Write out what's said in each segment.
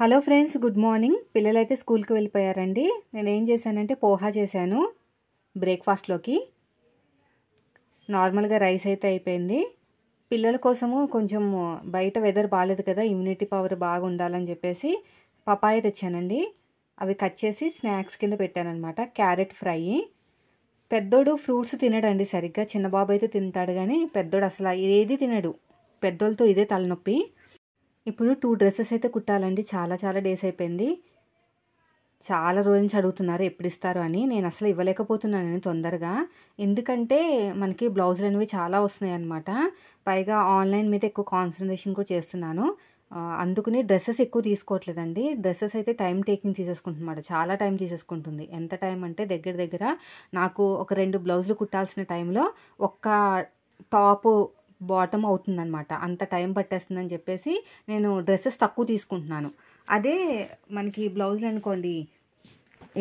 Hello friends, good morning. పిల్లలైతే స్కూల్కి వెళ్ళిపోయారండి. నేను ఏం చేశానంటే పోహా చేశాను బ్రేక్ఫాస్ట్లోకి. నార్మల్గా రైస్ అయితే అయిపోయింది. పిల్లల కోసము కొంచెం బయట వెదర్ బాగాలేదు కదా, ఇమ్యూనిటీ పవర్ బాగా ఉండాలని చెప్పేసి పపాయ తెచ్చానండి. అవి కట్ చేసి స్నాక్స్ కింద పెట్టానమాట. Carrot fry. పెద్దోడు ఫ్రూట్స్ తినడండి సరిగ్గా. చిన్న బాబు అయితే తింటాడు కానీ పెద్దోడు అసలు ఏది తినడు. పెద్దోళ్ళతో ఇదే తలనొప్పి. ఇప్పుడు 2 డ్రెస్సెస్ అయితే కుట్టాలండి. చాలా డేస్ అయిపోయింది. చాలా రోజుల నుంచి అడుగుతున్నారు ఎప్పుడు ఇస్తారు అని. నేను అసలు ఇవ్వలేకపోతున్నాను తొందరగా. ఎందుకంటే మనకి బ్లౌజులు అనేవి చాలా వస్తున్నాయి అనమాట. పైగా ఆన్లైన్ మీద ఎక్కువ కాన్సన్ట్రేషన్ కూడా చేస్తున్నాను. అందుకని డ్రెస్సెస్ ఎక్కువ తీసుకోవట్లేదండి. డ్రెస్సెస్ అయితే టైం టేకింగ్ తీసేసుకుంటున్నమాట. చాలా టైం తీసేసుకుంటుంది. ఎంత టైం అంటే దగ్గర నాకు ఒక 2 బ్లౌజులు కుట్టాల్సిన టైంలో ఒక్క టాపు బాటమ్ అవుతుందన్నమాట. అంత టైం పట్టేస్తుందని చెప్పేసి నేను డ్రెస్సెస్ తక్కువ తీసుకుంటున్నాను. అదే మనకి బ్లౌజులు అనుకోండి,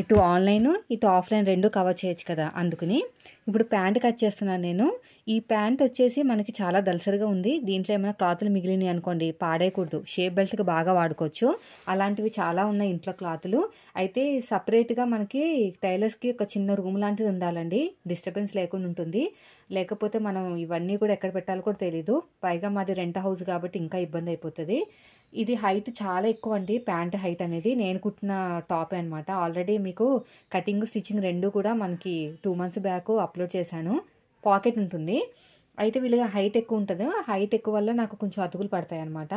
ఇటు ఆన్లైన్ ఇటు ఆఫ్లైన్ రెండు కవర్ చేయొచ్చు కదా. అందుకని ఇప్పుడు ప్యాంట్ కట్ చేస్తున్నాను నేను. ఈ ప్యాంట్ వచ్చేసి మనకి చాలా దలసరిగా ఉంది. దీంట్లో ఏమైనా క్లాతులు మిగిలినాయి అనుకోండి పాడేయకూడదు. షేప్ బెల్ట్కి బాగా వాడుకోవచ్చు. అలాంటివి చాలా ఉన్నాయి ఇంట్లో క్లాతులు. అయితే సపరేట్గా మనకి టైలర్స్కి ఒక చిన్న రూమ్ లాంటిది ఉండాలండి. డిస్టర్బెన్స్ లేకుండా ఉంటుంది. లేకపోతే మనం ఇవన్నీ కూడా ఎక్కడ పెట్టాలో కూడా తెలీదు. పైగా మాది రెంట్ హౌస్ కాబట్టి ఇంకా ఇబ్బంది అయిపోతుంది. ఇది హైట్ చాలా ఎక్కువ అండి. ప్యాంట్ హైట్ అనేది నేను కుట్టిన టాపే అనమాట. ఆల్రెడీ మీకు కటింగ్ స్టిచ్చింగ్ రెండు కూడా మనకి 2 months బ్యాక్ అప్లోడ్ చేశాను. పాకెట్ ఉంటుంది. అయితే వీళ్ళగా హైట్ ఎక్కువ ఉంటుంది. హైట్ ఎక్కువ వల్ల నాకు కొంచెం అతుకులు పడతాయి అనమాట.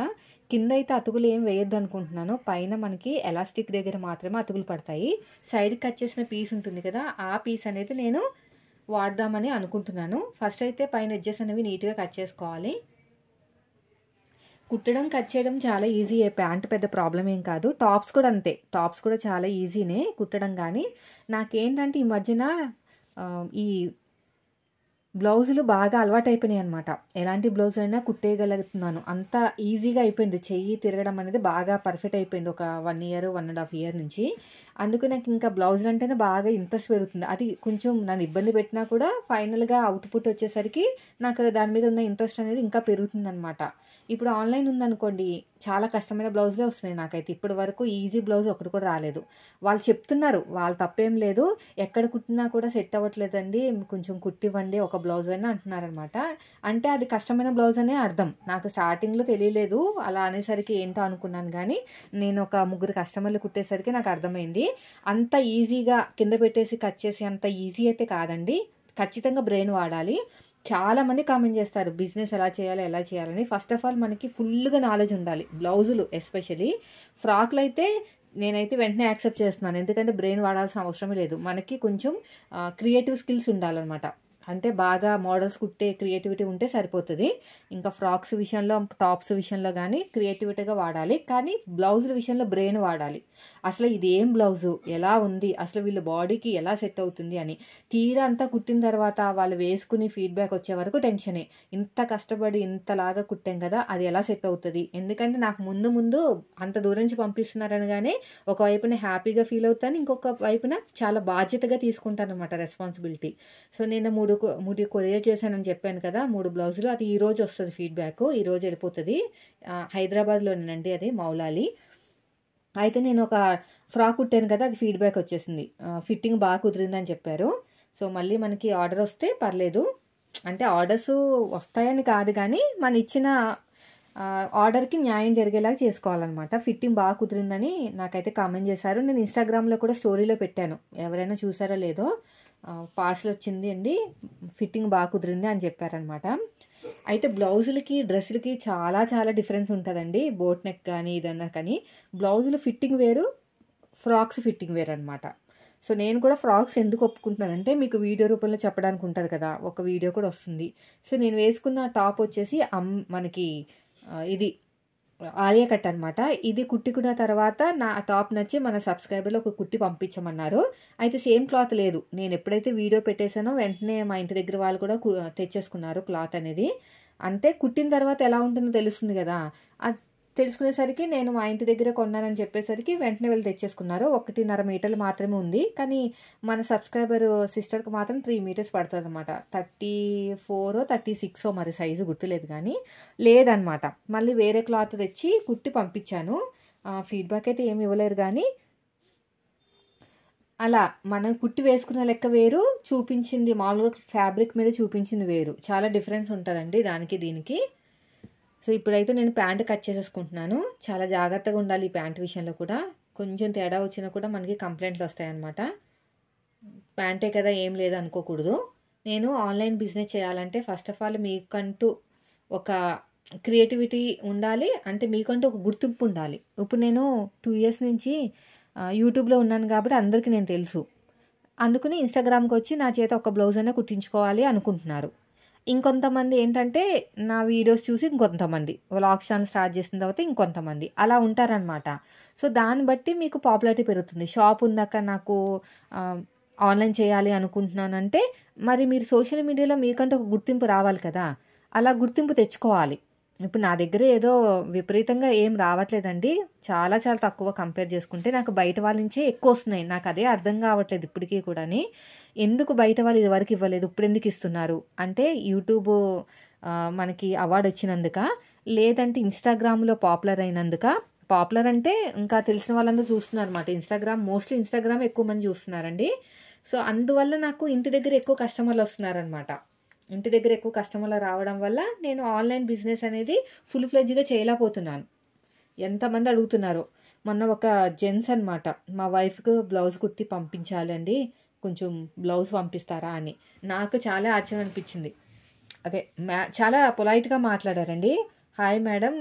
కింద అయితే అతుకులు ఏం వేయొద్దు అనుకుంటున్నాను. పైన మనకి ఎలాస్టిక్ దగ్గర మాత్రమే అతుకులు పడతాయి. సైడ్ కట్ చేసిన పీస్ ఉంటుంది కదా, ఆ పీస్ అనేది నేను వాడదామని అనుకుంటున్నాను. ఫస్ట్ అయితే పైన ఎడ్జెస్ అనేవి నీట్గా కట్ చేసుకోవాలి. కుట్టడం కట్ చేయడం చాలా ఈజీయే. ప్యాంట్ పెద్ద ప్రాబ్లం ఏం కాదు. టాప్స్ కూడా అంతే. టాప్స్ కూడా చాలా ఈజీనే కుట్టడం. కానీ నాకేంటంటే ఈ మధ్యన ఈ బ్లౌజులు బాగా అలవాటు అయిపోయినాయి అనమాట. ఎలాంటి బ్లౌజ్ అయినా కుట్టేయగలుగుతున్నాను. అంత ఈజీగా అయిపోయింది. చెయ్యి తిరగడం అనేది బాగా పర్ఫెక్ట్ అయిపోయింది ఒక 1 year 1.5 year నుంచి. అందుకు నాకు ఇంకా బ్లౌజులు అంటేనే బాగా ఇంట్రెస్ట్ పెరుగుతుంది. అది కొంచెం నన్ను ఇబ్బంది పెట్టినా కూడా ఫైనల్గా అవుట్పుట్ వచ్చేసరికి నాకు దాని మీద ఉన్న ఇంట్రెస్ట్ అనేది ఇంకా పెరుగుతుంది అనమాట. ఇప్పుడు ఆన్లైన్ ఉందనుకోండి, చాలా కష్టమైన బ్లౌజులే వస్తున్నాయి నాకైతే. ఇప్పటి వరకు ఈజీ బ్లౌజ్ ఒకటి కూడా రాలేదు. వాళ్ళు చెప్తున్నారు, వాళ్ళ తప్పేం లేదు. ఎక్కడ కుట్టినా కూడా సెట్ అవ్వట్లేదండి, కొంచెం కుట్టివ్వండి ఒక బ్లౌజ్ అని అంటున్నారనమాట. అంటే అది కష్టమైన బ్లౌజ్ అనే అర్థం. నాకు స్టార్టింగ్లో తెలియలేదు. అలా అనేసరికి ఏంటో అనుకున్నాను. కానీ నేను ఒక 3 కస్టమర్లు కుట్టేసరికి నాకు అర్థమైంది. అంత ఈజీగా కింద పెట్టేసి కట్ చేసి అంత ఈజీ అయితే కాదండి. ఖచ్చితంగా బ్రెయిన్ వాడాలి. చాలామంది కామెంట్ చేస్తారు బిజినెస్ ఎలా చేయాలని. ఫస్ట్ ఆఫ్ ఆల్ మనకి ఫుల్గా నాలెడ్జ్ ఉండాలి. బ్లౌజులు ఎస్పెషలీ. ఫ్రాక్లు అయితే నేనైతే వెంటనే యాక్సెప్ట్ చేస్తున్నాను. ఎందుకంటే బ్రెయిన్ వాడాల్సిన అవసరమే లేదు. మనకి కొంచెం క్రియేటివ్ స్కిల్స్ ఉండాలన్నమాట. అంటే బాగా మోడల్స్ కుట్టే క్రియేటివిటీ ఉంటే సరిపోతుంది. ఇంకా ఫ్రాక్స్ విషయంలో, టాప్స్ విషయంలో కానీ క్రియేటివిటీగా వాడాలి. కానీ బ్లౌజుల విషయంలో బ్రెయిన్ వాడాలి. అసలు ఇది ఏం బ్లౌజు, ఎలా ఉంది, అసలు వీళ్ళ బాడీకి ఎలా సెట్ అవుతుంది అని. తీరా అంతా కుట్టిన తర్వాత వాళ్ళు వేసుకుని ఫీడ్బ్యాక్ వచ్చే వరకు టెన్షనే. ఇంత కష్టపడి ఇంతలాగా కుట్టాం కదా, అది ఎలా సెట్ అవుతుంది. ఎందుకంటే నాకు ముందు అంత దూరం నుంచి పంపిస్తున్నారనగానే ఒకవైపున హ్యాపీగా ఫీల్ అవుతాను, ఇంకొక వైపున చాలా బాధ్యతగా తీసుకుంటాను అనమాట, రెస్పాన్సిబిలిటీ. సో నేను 3 కొరియర్ చేశానని చెప్పాను కదా, 3 బ్లౌజులు. అది ఈరోజు వస్తుంది ఫీడ్బ్యాక్. ఈరోజు వెళ్ళిపోతుంది. హైదరాబాద్లోనేనండి, అది మౌలాలి. అయితే నేను ఒక ఫ్రాక్ కుట్టాను కదా, అది ఫీడ్బ్యాక్ వచ్చేసింది. ఫిట్టింగ్ బాగా కుదిరిందని చెప్పారు. సో మళ్ళీ మనకి ఆర్డర్ వస్తే పర్లేదు. అంటే ఆర్డర్స్ వస్తాయని కాదు, కానీ మన ఇచ్చిన ఆర్డర్కి న్యాయం జరిగేలాగా చేసుకోవాలన్నమాట. ఫిట్టింగ్ బాగా కుదిరిందని నాకైతే కామెంట్ చేశారు. నేను ఇన్స్టాగ్రామ్లో కూడా స్టోరీలో పెట్టాను. ఎవరైనా చూసారో లేదో, పార్సల్ వచ్చింది అండి, ఫిట్టింగ్ బాగా కుదిరింది అని చెప్పారనమాట. అయితే బ్లౌజులకి డ్రెస్సులకి చాలా డిఫరెన్స్ ఉంటుందండి. బోట్ నెక్ కానీ ఇదన్నా కానీ బ్లౌజులు ఫిట్టింగ్ వేరు, ఫ్రాక్స్ ఫిట్టింగ్ వేరు అనమాట. సో నేను కూడా ఫ్రాక్స్ ఎందుకు ఒప్పుకుంటున్నానంటే మీకు వీడియో రూపంలో చెప్పడానికి ఉంటుంది కదా, ఒక వీడియో కూడా వస్తుంది. సో నేను వేసుకున్న టాప్ వచ్చేసి మనకి ఇది ఆలియా కట్ అనమాట. ఇది కుట్టుకున్న తర్వాత నా టాప్ నచ్చి మన సబ్స్క్రైబర్లో ఒక కుట్టి పంపించమన్నారు. అయితే సేమ్ క్లాత్ లేదు. నేను ఎప్పుడైతే వీడియో పెట్టేశానో వెంటనే మా ఇంటి దగ్గర వాళ్ళు కూడా తెచ్చేసుకున్నారు క్లాత్ అనేది. అంటే కుట్టిన తర్వాత ఎలా ఉంటుందో తెలుస్తుంది కదా, అది తెలుసుకునేసరికి నేను మా ఇంటి దగ్గర కొన్నానని చెప్పేసరికి వెంటనే వెళ్ళి తెచ్చేసుకున్నారు. 1.5 మీటర్లు మాత్రమే ఉంది. కానీ మన సబ్స్క్రైబర్ సిస్టర్కి మాత్రం 3 meters పడుతుంది అనమాట. 34 36 మరి సైజు గుర్తులేదు, కానీ లేదనమాట. మళ్ళీ వేరే క్లాత్ తెచ్చి కుట్టి పంపించాను. ఫీడ్‌బ్యాక్ అయితే ఏమి ఇవ్వలేరు గానీ, అలా మనం కుట్టి వేసుకున్న లెక్క వేరు, చూపించింది మామూలుగా ఫ్యాబ్రిక్ మీద చూపించింది వేరు. చాలా డిఫరెన్స్ ఉంటదండి దానికి, దీనికి. సో, ఇప్పుడైతే నేను ప్యాంట్ కట్ చేసేసుకుంటున్నాను. చాలా జాగ్రత్తగా ఉండాలి ఈ ప్యాంట్ విషయంలో కూడా. కొంచెం తేడా వచ్చినా కూడా మనకి కంప్లెయింట్‌లొస్తాయన్నమాట. ప్యాంటే కదా ఏం లేదనుకోకూడదు. నేను ఆన్‌లైన్ బిజినెస్ చేయాలంటే ఫస్ట్ ఆఫ్ ఆల్ మీకంటూ ఒక క్రియేటివిటీ ఉండాలి. అంటే మీకంటూ ఒక గుర్తింపు ఉండాలి. ఇప్పుడు నేను 2 ఇయర్స్ నుంచి యూట్యూబ్‌లో ఉన్నాను కాబట్టి అందరికీ నేను తెలుసు. అందుకని ఇన్‌స్టాగ్రామ్‌కొచ్చి నా చేత ఒక బ్లౌజ్ అయినా కుట్టించుకోవాలి అనుకుంటున్నారు. ఇంకొంతమంది ఏంటంటే నా వీడియోస్ చూసి ఇంకొంతమంది వ్లాగ్స్ ఛానెల్ స్టార్ట్ చేసిన తర్వాత ఇంకొంతమంది అలా ఉంటారనమాట. సో, దాన్ని బట్టి మీకు పాపులారిటీ పెరుగుతుంది. షాప్ ఉందక్క నాకు ఆన్‌లైన్ చేయాలి అనుకుంటున్నానంటే మరి మీరు సోషల్ మీడియాలో మీకంటూ ఒక గుర్తింపు రావాలి కదా! అలా గుర్తింపు తెచ్చుకోవాలి. ఇప్పుడు నా దగ్గర ఏదో విపరీతంగా ఏం రావట్లేదండి. చాలా చాలా తక్కువ కంపేర్ చేసుకుంటే. నాకు బయట వాళ్ళ నుంచే ఎక్కువొస్తున్నాయి. నాకదే అర్థం కావట్లేదు ఇప్పటికి కూడాని. ఎందుకు బయట వాళ్ళు ఇదివరకు ఇవ్వలేదు, ఇప్పుడెందుకు ఇస్తున్నారు? అంటే యూట్యూబు మనకి అవార్డ్ వచ్చినందుకా? లేదంటే ఇన్‌స్టాగ్రామ్‌లో పాపులర్ అయినందుకా? పాపులర్ అంటే ఇంకా తెలిసిన వాళ్ళందరూ చూస్తున్నారన్నమాట. మోస్ట్‌లీ ఇన్‌స్టాగ్రామ్ ఎక్కువ మంది చూస్తున్నారండి. సో, అందువల్ల నాకు ఇంటి దగ్గర ఎక్కువ కస్టమర్‌లొస్తున్నారనమాట. ఇంటి దగ్గర ఎక్కువ కస్టమర్లు రావడం వల్ల నేను ఆన్‌లైన్ బిజినెస్ అనేది ఫుల్ ఫ్లెడ్జ్‌గా చేయలేకపోతున్నాను. ఎంతమంది అడుగుతున్నారో. మొన్న ఒక జెంట్స్ అనమాట. మా వైఫ్‌కి బ్లౌజ్ కుట్టి పంపించాలండి. కొంచెం బ్లౌజ్ పంపిస్తారా అని. నాకు చాలా ఆశ్చర్యం అనిపించింది. అదే చాలా పొలైట్‌గా మాట్లాడారండి. హాయ్ మేడం,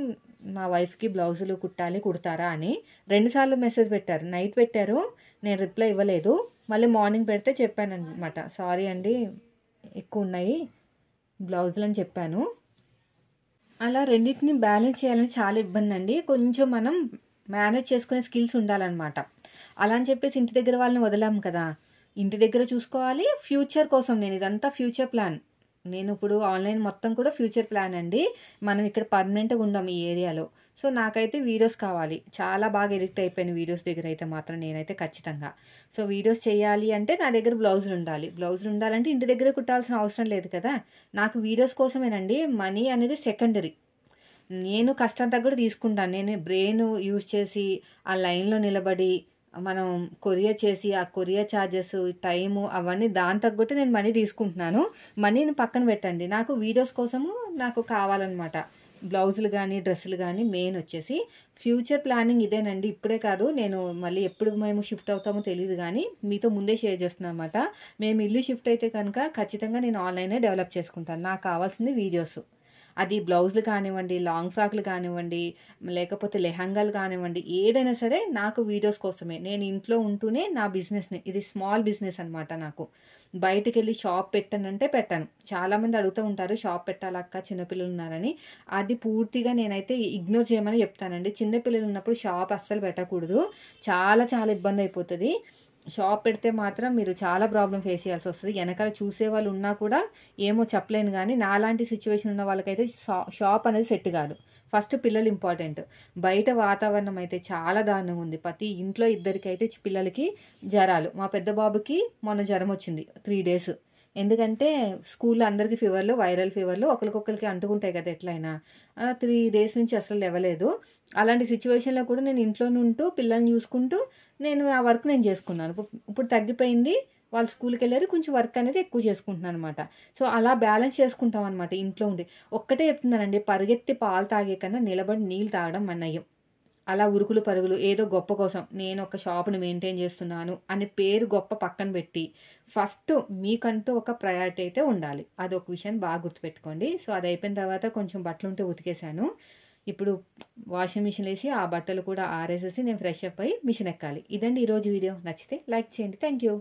మా వైఫ్‌కి బ్లౌజులు కుట్టాలి, కుడతారా అని. 2 సార్లు మెసేజ్ పెట్టారు. నైట్ పెట్టారు. నేను రిప్లై ఇవ్వలేదు. మళ్ళీ మార్నింగ్ పెడితే చెప్పాననమాట. సారీ అండి, ఎక్కువున్నాయి బ్లౌజులని చెప్పాను. అలా రెండిటిని బ్యాలెన్స్ చేయాలని చాలా ఇబ్బందండి. కొంచెం మనం మేనేజ్ చేసుకునే స్కిల్స్ ఉండాలనమాట. అలా అని చెప్పేసి ఇంటి దగ్గర వాళ్ళని వదలాం కదా! ఇంటి దగ్గర చూసుకోవాలి. ఫ్యూచర్ కోసం నేనిదంతా ఫ్యూచర్ ప్లాన్. నేనిప్పుడు ఆన్‌లైన్ మొత్తం కూడా ఫ్యూచర్ ప్లాన్ అండి. మనం ఇక్కడ పర్మనెంట్‌గా ఉండం ఈ ఏరియాలో. సో, నాకైతే వీడియోస్ కావాలి. చాలా బాగా ఎడిక్ట్ అయిపోయాను వీడియోస్ దగ్గరైతే మాత్రం నేనైతే ఖచ్చితంగా. సో, వీడియోస్ చేయాలి అంటే నా దగ్గర బ్లౌజులుండాలి. బ్లౌజులుండాలంటే ఇంటి దగ్గరే కుట్టాల్సిన అవసరం లేదు కదా! నాకు వీడియోస్ కోసమేనండి. మనీ అనేది సెకండరీ. నేను కష్టం తగ్గట్టు తీసుకుంటాను. నేను బ్రెయిన్ యూజ్ చేసి, ఆ లైన్‌లో నిలబడి, మనం కొరియర్ చేసి, ఆ కొరియర్ చార్జెస్, టైము అవన్నీ దాని తగ్గట్టు నేను మనీ తీసుకుంటున్నాను. మనీని పక్కన పెట్టండి. నాకు వీడియోస్ కోసము నాకు కావాలనమాట. బ్లౌజులు గానీ, డ్రెస్సులు గానీ మెయిన్ వచ్చేసి. ఫ్యూచర్ ప్లానింగ్ ఇదేనండి. ఇప్పుడే కాదు, నేను మళ్ళీ ఎప్పుడు మేము షిఫ్ట్ అవుతామో తెలీదు గానీ, మీతో ముందే షేర్ చేస్తున్నాననమాట. మేము ఇల్లు షిఫ్ట్ అయితే కనుక ఖచ్చితంగా నేను ఆన్‌లైనే డెవలప్ చేసుకుంటాను. నాకు కావాల్సింది వీడియోస్. అది బ్లౌజులు కానివ్వండి, లాంగ్ ఫ్రాక్‌లు కానివ్వండి, లేకపోతే లెహంగాలు కానివ్వండి, ఏదైనా సరే నాకు వీడియోస్ కోసమే. నేను ఇంట్లో ఉంటూనే నా బిజినెస్‌ని, ఇది స్మాల్ బిజినెస్ అనమాట నాకు. బయటికెళ్ళి షాప్ పెట్టనంటే పెట్టను. చాలామంది అడుగుతూ ఉంటారు, షాప్ పెట్టాలక్క చిన్న పిల్లలున్నారని. అది పూర్తిగా నేనైతే ఇగ్నోర్ చేయమని చెప్తానండి. చిన్న పిల్లలున్నప్పుడు షాప్ అస్సలు పెట్టకూడదు. చాలా చాలా ఇబ్బందయిపోతది. షాప్ పెడితే మాత్రం మీరు చాలా ప్రాబ్లమ్ ఫేస్ చేయాల్సొస్తది. ఎనకాల చూసేవాళ్ళు ఉన్నా కూడా ఏమో చెప్పలేను గానీ, నాలాంటి సిట్యుయేషన్ ఉన్న వాళ్ళకైతే షాప్ అనేది సెట్ కాదు. ఫస్ట్ పిల్లలు ఇంపార్టెంట్. బయట వాతావరణం అయితే చాలా దారుణంగా ఉంది. ప్రతి ఇంట్లో ఇద్దరికైతే పిల్లలకి జరాలు. మా పెద్ద బాబుకి మొన్న జరమొచ్చింది 3 డేస్. ఎందుకంటే స్కూల్‌లో అందరికి ఫీవర్లు, వైరల్ ఫీవర్లు ఒకళ్ళకొకళ్ళకి అంటుకుంటాయి కదా ఎట్లైనా. 3 డేస్ నుంచి అసలు లేవలేదు. అలాంటి సిట్యుయేషన్‌లో కూడా నేను ఇంట్లోనే ఉంటూ, పిల్లల్ని చూసుకుంటూ, నేను నా వర్క్ నేను చేసుకున్నాను. ఇప్పుడు తగ్గిపోయింది. వాళ్ళు స్కూల్‌కెళ్లారు. కొంచెం వర్క్ అనేది ఎక్కువ చేసుకుంటున్నాననమాట. సో, అలా బ్యాలెన్స్ చేసుకుంటామనమాట ఇంట్లో ఉండి. ఒక్కటే చెప్తున్నానండి, పరిగెత్తి పాలు తాగే కన్నా నిలబడి నీళ్ళు తాగడం నయం. అలా ఉరుకులు పరుగులు ఏదో గొప్ప కోసం నేను ఒక షాప్‌ని మెయింటైన్ చేస్తున్నాను అనే పేరు గొప్ప పక్కన పెట్టి, ఫస్ట్ మీకంటూ ఒక ప్రయారిటీ అయితే ఉండాలి. అదొక విషయాన్ని బాగా గుర్తుపెట్టుకోండి. సో, అదయిపోయిన తర్వాత కొంచెం బట్టలుంటే ఉతికేసాను. ఇప్పుడు వాషింగ్ మిషన్‌లో ఏసి ఆ బట్టలు కూడా ఆరేసేసి నేను ఫ్రెష్ అప్ అయ్యి మిషన్ ఎక్కాలి. ఇదండి ఈరోజు వీడియో. నచ్చితే లైక్ చేయండి. Thank you.